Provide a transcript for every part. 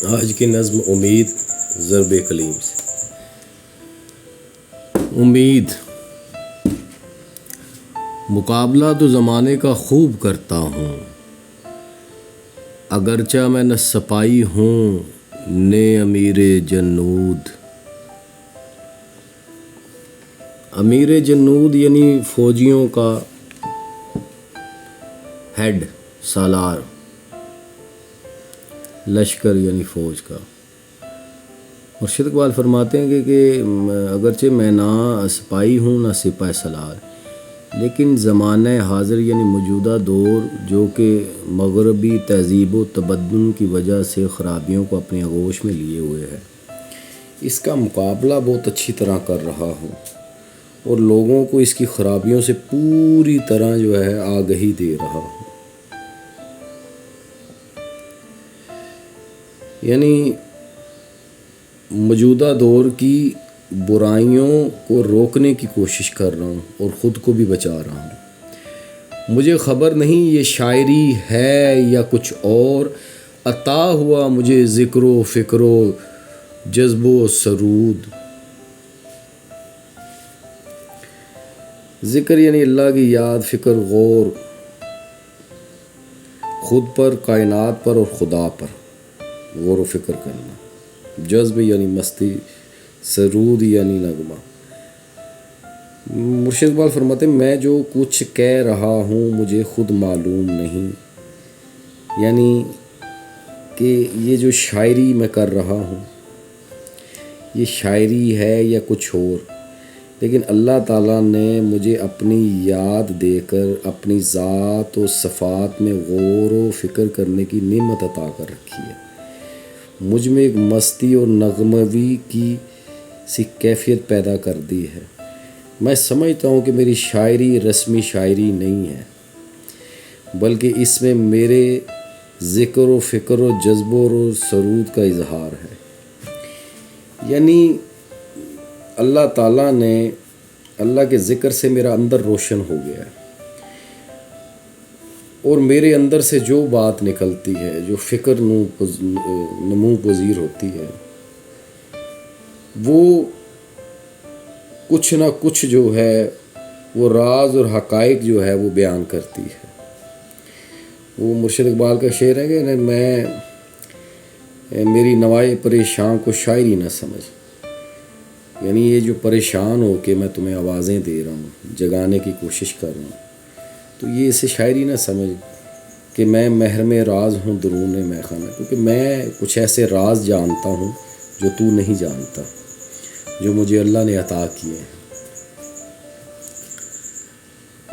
آج کی نظم امید ضرب کلیم سے۔ امید مقابلہ تو زمانے کا خوب کرتا ہوں، اگرچہ میں نہ سپاہی ہوں نے امیر جنود۔ امیر جنود یعنی فوجیوں کا ہیڈ، سالار، لشکر یعنی فوج کا۔ مرشد اقبال فرماتے ہیں کہ اگرچہ میں نہ سپاہی ہوں نہ سپہ سالار، لیکن زمانہ حاضر یعنی موجودہ دور جو کہ مغربی تہذیب و تمدن کی وجہ سے خرابیوں کو اپنی آغوش میں لیے ہوئے ہے، اس کا مقابلہ بہت اچھی طرح کر رہا ہوں اور لوگوں کو اس کی خرابیوں سے پوری طرح جو ہے آگہی دے رہا ہوں۔ یعنی موجودہ دور کی برائیوں کو روکنے کی کوشش کر رہا ہوں اور خود کو بھی بچا رہا ہوں۔ مجھے خبر نہیں یہ شاعری ہے یا کچھ اور، عطا ہوا مجھے ذکر و فکر و جذب و سرود۔ ذکر یعنی اللہ کی یاد، فکر غور خود پر، کائنات پر اور خدا پر غور و فکر کرنا۔ جذب یعنی مستی، سرود یعنی نغمہ۔ مرشد اقبال فرماتے ہیں میں جو کچھ کہہ رہا ہوں مجھے خود معلوم نہیں، یعنی کہ یہ جو شاعری میں کر رہا ہوں یہ شاعری ہے یا کچھ اور، لیکن اللہ تعالیٰ نے مجھے اپنی یاد دے کر اپنی ذات و صفات میں غور و فکر کرنے کی نعمت عطا کر رکھی ہے۔ مجھ میں ایک مستی اور نغموی کی سی کیفیت پیدا کر دی ہے۔ میں سمجھتا ہوں کہ میری شاعری رسمی شاعری نہیں ہے، بلکہ اس میں میرے ذکر و فکر و جذب و سرود کا اظہار ہے۔ یعنی اللہ تعالیٰ نے، اللہ کے ذکر سے میرا اندر روشن ہو گیا ہے اور میرے اندر سے جو بات نکلتی ہے، جو فکر نمو پذیر ہوتی ہے، وہ کچھ نہ کچھ جو ہے وہ راز اور حقائق جو ہے وہ بیان کرتی ہے۔ وہ مرشد اقبال کا شعر ہے کہ میری نوائے پریشان کو شاعری نہ سمجھ، یعنی یہ جو پریشان ہو کہ میں تمہیں آوازیں دے رہا ہوں، جگانے کی کوشش کر رہا ہوں، تو یہ اسے شاعری نہ سمجھ کہ میں محرم راز ہوں درون میخانہ، کیونکہ میں کچھ ایسے راز جانتا ہوں جو تو نہیں جانتا، جو مجھے اللہ نے عطا کیے ہیں۔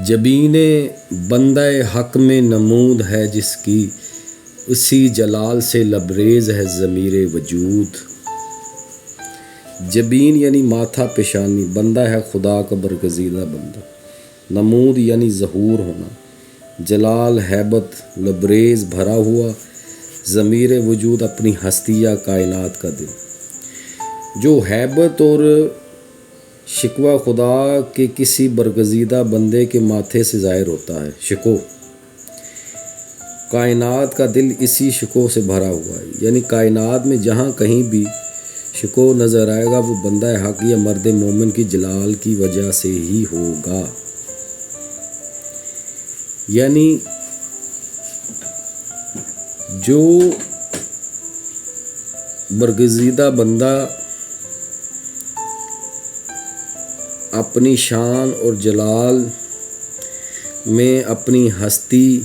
جبین بندہ حق میں نمود ہے جس کی، اسی جلال سے لبریز ہے ضمیر وجود۔ جبین یعنی ماتھا، پیشانی، بندہ ہے خدا کا برگزیدہ بندہ، نمود یعنی ظہور ہونا، جلال ہیبت، لبریز بھرا ہوا، ضمیر وجود اپنی ہستی یا کائنات کا دل۔ جو ہیبت اور شکوہ خدا کے کسی برگزیدہ بندے کے ماتھے سے ظاہر ہوتا ہے، شکوہ، کائنات کا دل اسی شکوہ سے بھرا ہوا ہے۔ یعنی کائنات میں جہاں کہیں بھی شکوہ نظر آئے گا وہ بندہ حق یا مرد مومن کی جلال کی وجہ سے ہی ہوگا۔ یعنی جو برگزیدہ بندہ اپنی شان اور جلال میں اپنی ہستی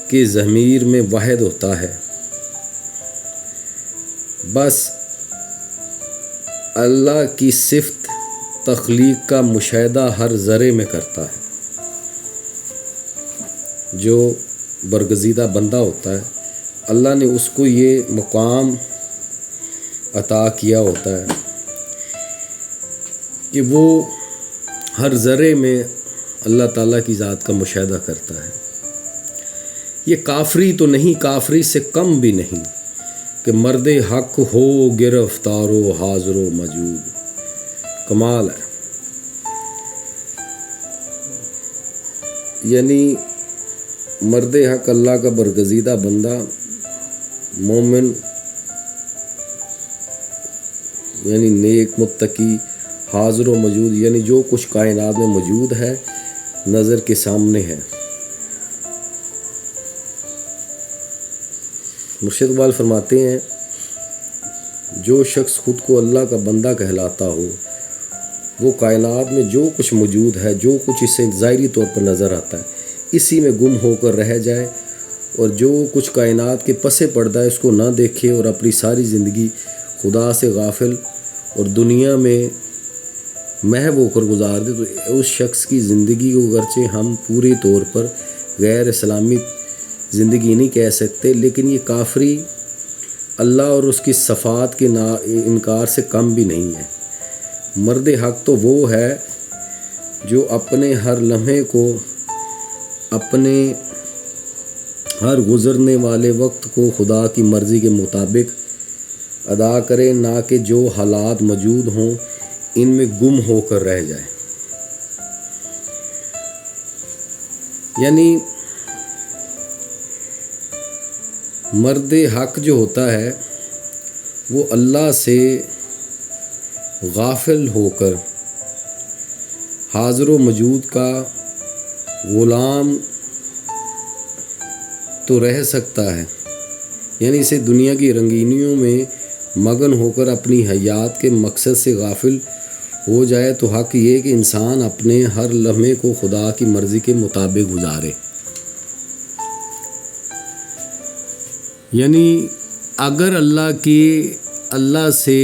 کے ضمیر میں واحد ہوتا ہے، بس اللہ کی صفت تخلیق کا مشاہدہ ہر ذرے میں کرتا ہے۔ جو برگزیدہ بندہ ہوتا ہے اللہ نے اس کو یہ مقام عطا کیا ہوتا ہے کہ وہ ہر ذرے میں اللہ تعالیٰ کی ذات کا مشاہدہ کرتا ہے۔ یہ کافری تو نہیں، کافری سے کم بھی نہیں کہ مرد حق ہو گرفتار و حاضر و موجود۔ کمال ہے۔ یعنی مرد حق اللہ کا برگزیدہ بندہ مومن یعنی نیک متقی حاضر و موجود، یعنی جو کچھ کائنات میں موجود ہے نظر کے سامنے ہے۔ مرشد اقبال فرماتے ہیں جو شخص خود کو اللہ کا بندہ کہلاتا ہو وہ کائنات میں جو کچھ موجود ہے، جو کچھ اسے ظاہری طور پر نظر آتا ہے، اسی میں گم ہو کر رہ جائے، اور جو کچھ کائنات کے پس پردہ ہے اس کو نہ دیکھے اور اپنی ساری زندگی خدا سے غافل اور دنیا میں محو ہو کر گزار دے، تو اس شخص کی زندگی کو اگرچہ ہم پوری طور پر غیر اسلامی زندگی نہیں کہہ سکتے، لیکن یہ کافری اللہ اور اس کی صفات کے انکار سے کم بھی نہیں ہے۔ مرد حق تو وہ ہے جو اپنے ہر لمحے کو، اپنے ہر گزرنے والے وقت کو خدا کی مرضی کے مطابق ادا کرے، نہ کہ جو حالات موجود ہوں ان میں گم ہو کر رہ جائے۔ یعنی مرد حق جو ہوتا ہے وہ اللہ سے غافل ہو کر حاضر و موجود کا غلام تو رہ سکتا ہے، یعنی اسے دنیا کی رنگینیوں میں مگن ہو کر اپنی حیات کے مقصد سے غافل ہو جائے، تو حق یہ کہ انسان اپنے ہر لمحے کو خدا کی مرضی کے مطابق گزارے۔ یعنی اگر اللہ سے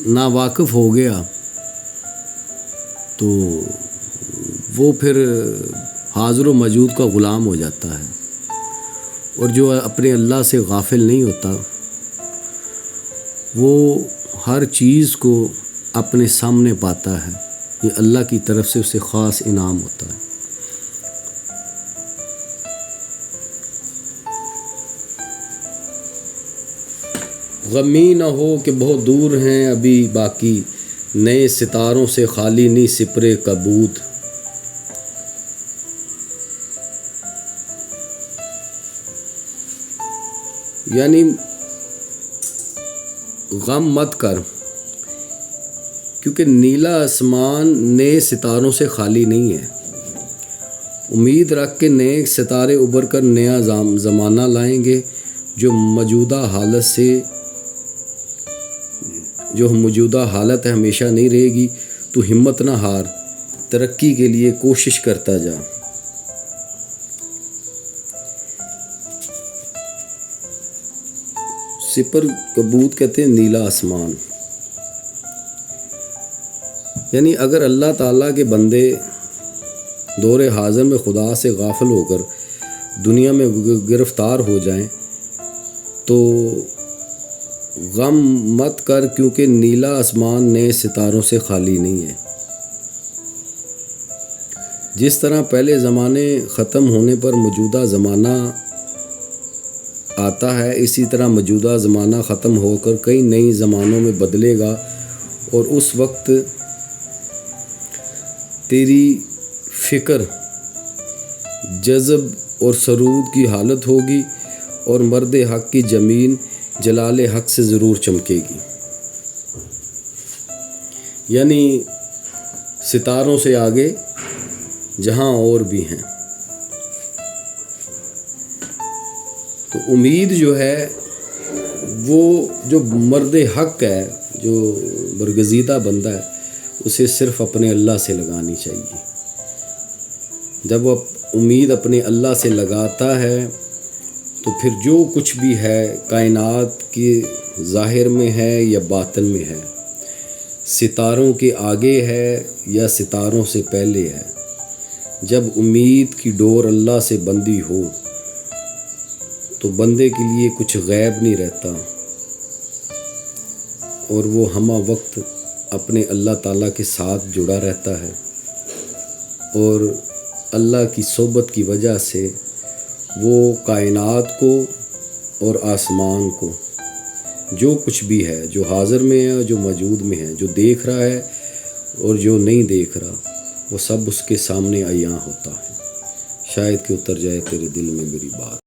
ناواقف ہو گیا تو وہ پھر حاضر و موجود کا غلام ہو جاتا ہے، اور جو اپنے اللہ سے غافل نہیں ہوتا وہ ہر چیز کو اپنے سامنے پاتا ہے، یہ اللہ کی طرف سے اسے خاص انعام ہوتا ہے۔ غمی نہ ہو کہ بہت دور ہیں ابھی باقی، نئے ستاروں سے خالی نہیں سپرے کبوت۔ یعنی غم مت کر، کیونکہ نیلا آسمان نئے ستاروں سے خالی نہیں ہے۔ امید رکھ کے نئے ستارے ابھر کر نیا زمانہ لائیں گے، جو موجودہ حالت ہے ہمیشہ نہیں رہے گی۔ تو ہمت نہ ہار، ترقی کے لیے کوشش کرتا جا۔ سپر کبوت کہتے ہیں نیلا آسمان۔ یعنی اگر اللہ تعالیٰ کے بندے دور حاضر میں خدا سے غافل ہو کر دنیا میں گرفتار ہو جائیں تو غم مت کر، کیونکہ نیلا آسمان نئے ستاروں سے خالی نہیں ہے۔ جس طرح پہلے زمانے ختم ہونے پر موجودہ زمانہ آتا ہے، اسی طرح موجودہ زمانہ ختم ہو کر کئی نئی زمانوں میں بدلے گا، اور اس وقت تیری فکر جذب اور سرود کی حالت ہوگی، اور مرد حق کی زمین جلال حق سے ضرور چمکے گی۔ یعنی ستاروں سے آگے جہاں اور بھی ہیں۔ تو امید جو ہے وہ جو مرد حق ہے، جو برگزیدہ بندہ ہے، اسے صرف اپنے اللہ سے لگانی چاہیے۔ جب وہ امید اپنے اللہ سے لگاتا ہے تو پھر جو کچھ بھی ہے کائنات کے ظاہر میں ہے یا باطن میں ہے، ستاروں کے آگے ہے یا ستاروں سے پہلے ہے، جب امید کی ڈور اللہ سے بندھی ہو تو بندے کے لیے کچھ غیب نہیں رہتا، اور وہ ہمہ وقت اپنے اللہ تعالیٰ کے ساتھ جڑا رہتا ہے، اور اللہ کی صحبت کی وجہ سے وہ کائنات کو اور آسمان کو، جو کچھ بھی ہے، جو حاضر میں ہے، جو موجود میں ہے، جو دیکھ رہا ہے اور جو نہیں دیکھ رہا، وہ سب اس کے سامنے عیاں ہوتا ہے۔ شاید کہ اتر جائے تیرے دل میں میری بات۔